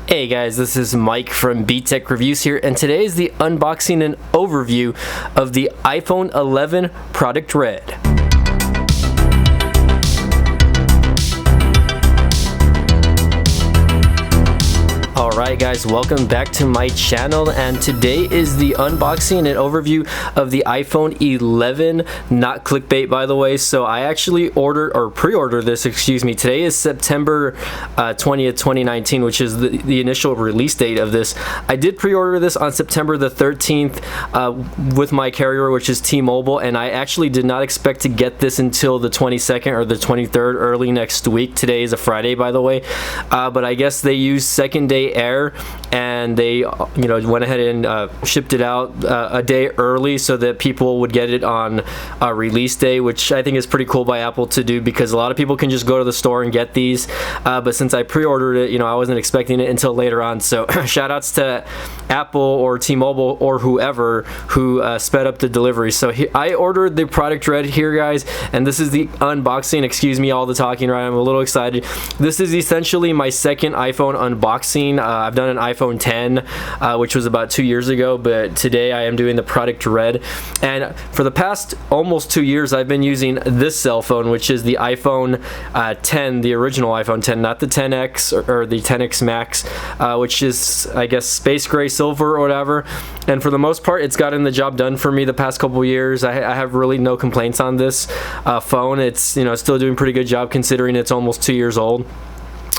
Hey guys, this is Mike from BTech Reviews here, and today is the unboxing and overview of the iPhone 11 Product Red. Alright guys, welcome back to my channel, and today is the unboxing and overview of the iPhone 11, not clickbait by the way. So I actually pre-ordered this, today is September 20th, 2019, which is the initial release date of this. I did pre-order this on September the 13th with my carrier, which is T-Mobile, and I actually did not expect to get this until the 22nd or the 23rd, early next week. Today is a Friday by the way, but I guess they used second day air, and they went ahead and shipped it out a day early so that people would get it on release day, which I think is pretty cool by Apple to do, because a lot of people can just go to the store and get these, but since I pre-ordered it, I wasn't expecting it until later on. So shout outs to Apple or T-Mobile or whoever who sped up the delivery. So I ordered the product Red here guys, and this is the unboxing. Excuse me all the talking, right? I'm a little excited. This is essentially my second iPhone unboxing. I've done an iPhone 10, which was about 2 years ago, but today I am doing the product Red. And for the past almost 2 years, I've been using this cell phone, which is the iPhone 10, the original iPhone 10, not the 10X or the 10X Max, which is, I guess, space gray silver or whatever. And for the most part, it's gotten the job done for me the past couple years. I have really no complaints on this phone. It's still doing a pretty good job considering it's almost 2 years old.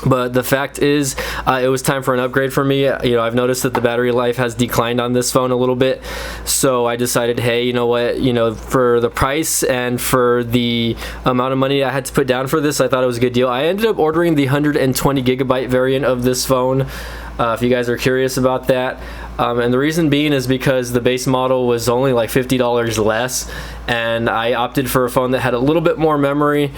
But the fact is, it was time for an upgrade for me. I've noticed that the battery life has declined on this phone a little bit, so I decided, hey, you know what, for the price and for the amount of money I had to put down for this, I thought it was a good deal. I ended up ordering the 120 gigabyte variant of this phone, if you guys are curious about that. And the reason being is because the base model was only like $50 less, and I opted for a phone that had a little bit more memory,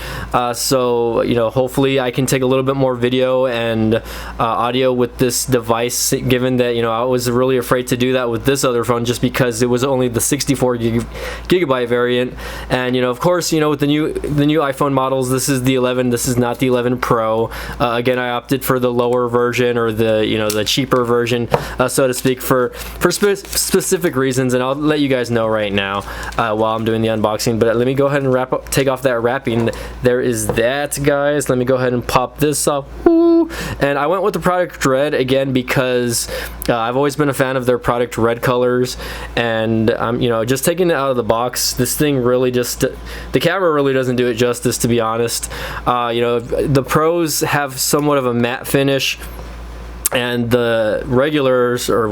so hopefully I can take a little bit more video and audio with this device, given that I was really afraid to do that with this other phone just because it was only the 64 gigabyte variant. And of course, with the new iPhone models, this is the 11, this is not the 11 Pro. Again, I opted for the lower version, or the cheaper version, so to speak, for specific reasons, and I'll let you guys know right now while I'm doing the unboxing. But let me go ahead and take off that wrapping. There is that, guys. Let me go ahead and pop this off. Woo! And I went with the product Red again because I've always been a fan of their product Red colors, and just taking it out of the box, this thing really the camera really doesn't do it justice, to be honest. The Pros have somewhat of a matte finish, and the regulars, or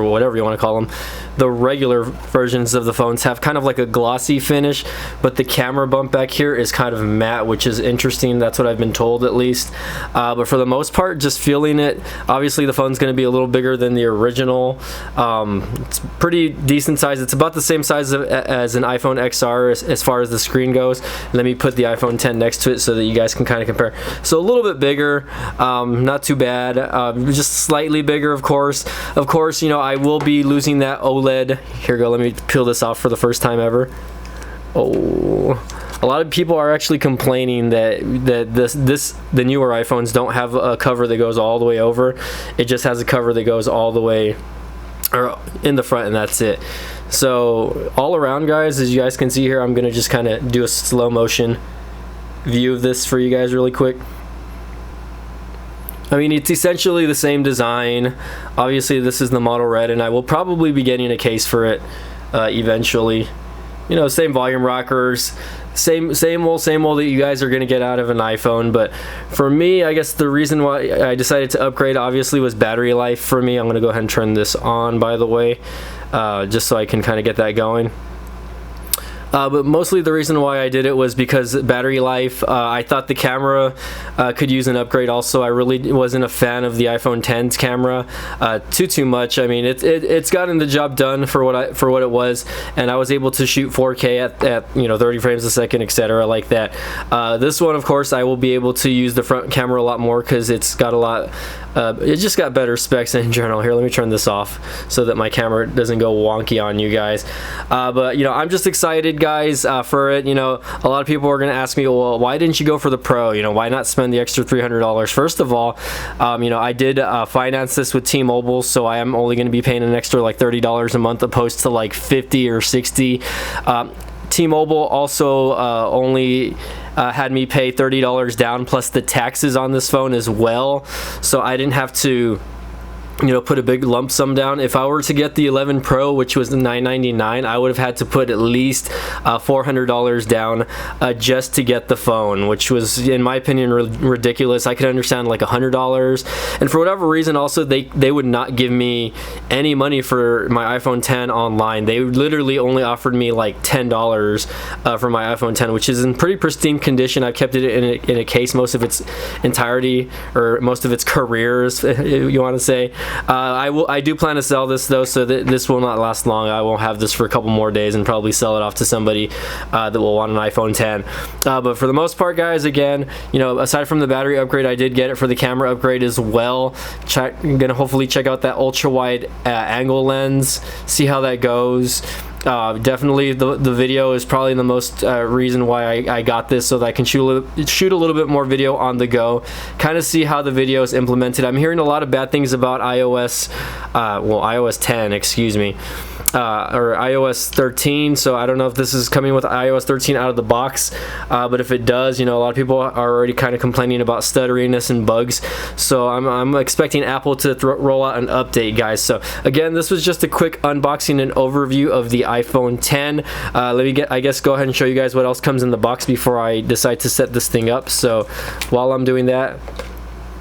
whatever you want to call them, the regular versions of the phones have kind of like a glossy finish, but the camera bump back here is kind of matte, which is interesting. That's what I've been told, at least. But for the most part, just feeling it, obviously the phone's going to be a little bigger than the original. It's pretty decent size. It's about the same size as an iPhone XR as far as the screen goes. Let me put the iPhone 10 next to it so that you guys can kind of compare. So a little bit bigger, not too bad, just slightly bigger, of course. I will be losing that OLED. Here we go, let me peel this off for the first time ever. Oh, a lot of people are actually complaining that the newer iPhones don't have a cover that goes all the way over. It just has a cover that goes all the way or in the front, and that's it. So all around, guys, as you guys can see here, I'm gonna just kind of do a slow motion view of this for you guys really quick. I mean, it's essentially the same design. Obviously, this is the model Red, and I will probably be getting a case for it eventually. Same volume rockers, same old that you guys are gonna get out of an iPhone. But for me, I guess the reason why I decided to upgrade obviously was battery life for me. I'm gonna go ahead and turn this on, by the way, just so I can kind of get that going. But mostly the reason why I did it was because battery life. I thought the camera could use an upgrade also. I really wasn't a fan of the iPhone 10's camera too much. I mean, it's gotten the job done for what it was, and I was able to shoot 4K at 30 frames a second, etc. like that. This one, of course, I will be able to use the front camera a lot more because it's got a lot it just got better specs in general. Here, let me turn this off so that my camera doesn't go wonky on you guys. But you know, I'm just excited, guys, for it. You know, a lot of people are gonna ask me, well, why didn't you go for the Pro? You know, why not spend the extra $300? First of all, you know, I did finance this with T-Mobile, so I am only going to be paying an extra like $30 a month opposed to like 50 or 60. T-Mobile also only had me pay $30 down plus the taxes on this phone as well, so I didn't have to, you know, put a big lump sum down. If I were to get the 11 Pro, which was $999, I would have had to put at least $400 down just to get the phone, which was, in my opinion, ridiculous. I could understand like $100, and for whatever reason, also they would not give me any money for my iPhone 10 online. They literally only offered me like $10 for my iPhone 10, which is in pretty pristine condition. I've kept it in a case most of its entirety, or most of its careers, if you want to say. I do plan to sell this though, so that this will not last long. I will have this for a couple more days and probably sell it off to somebody that will want an iPhone 10. But for the most part, guys, again, you know, aside from the battery upgrade, I did get it for the camera upgrade as well. I'm gonna hopefully check out that ultra wide angle lens, see how that goes. Definitely the video is probably the most reason why I got this, so that I can shoot a little bit more video on the go, kind of see how the video is implemented. I'm hearing a lot of bad things about iOS, well, iOS 10, excuse me, or iOS 13, so I don't know if this is coming with iOS 13 out of the box, but if it does, you know, a lot of people are already kind of complaining about stutteriness and bugs, so I'm expecting Apple to roll out an update, guys. So again, this was just a quick unboxing and overview of the iPhone 10. Let me I guess go ahead and show you guys what else comes in the box before I decide to set this thing up. So while I'm doing that,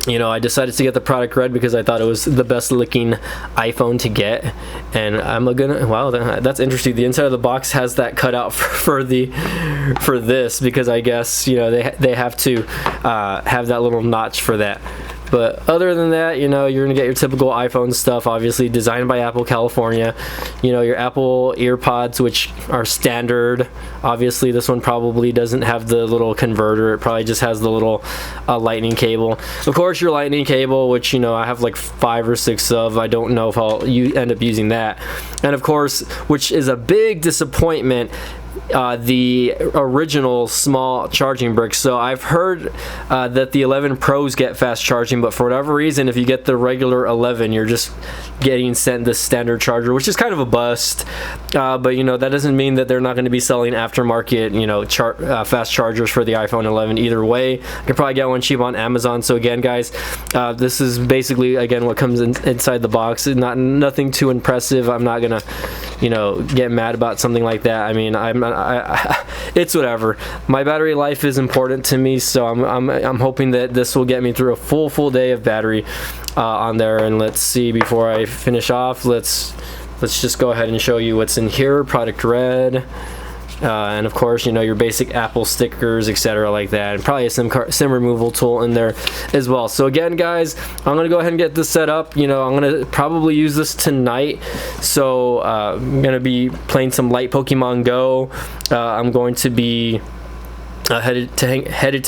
you know, I decided to get the product red because I thought it was the best looking iPhone to get, and I'm gonna, wow, that's interesting. The inside of the box has that cut out for this, because I guess, you know, they have to have that little notch for that. But other than that, you know, you're gonna get your typical iPhone stuff, obviously designed by Apple California. You know, your Apple EarPods, which are standard. Obviously this one probably doesn't have the little converter, it probably just has the little lightning cable. Of course, your lightning cable, which, you know, I have like 5 or 6 of. I don't know if I'll end up using that. And of course, which is a big disappointment, the original small charging brick. So I've heard that the 11 Pros get fast charging, but for whatever reason, if you get the regular 11, you're just getting sent the standard charger, which is kind of a bust. But you know, that doesn't mean that they're not going to be selling aftermarket, you know, fast chargers for the iPhone 11 either way. You can probably get one cheap on Amazon. So again, guys, this is basically, again, what comes inside the box. Nothing too impressive. I'm not gonna, you know, get mad about something like that. I mean, it's whatever. My battery life is important to me, so I'm hoping that this will get me through a full day of battery on there. And let's see, before I finish off, let's just go ahead and show you what's in here. Product red, and of course, you know, your basic Apple stickers, etc., like that, and probably a SIM removal tool in there as well. So again, guys, I'm gonna go ahead and get this set up. You know, I'm gonna probably use this tonight, so I'm gonna be playing some light Pokemon Go. I'm going to be headed to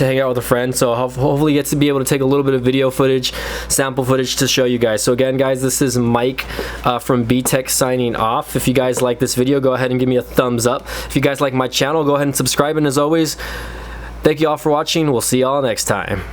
hang out with a friend, so I'll hopefully get to be able to take a little bit of video footage, sample footage, to show you guys. So again, guys, this is Mike from BTech signing off. If you guys like this video, go ahead and give me a thumbs up. If you guys like my channel, go ahead and subscribe, and as always, thank you all for watching. We'll see y'all next time.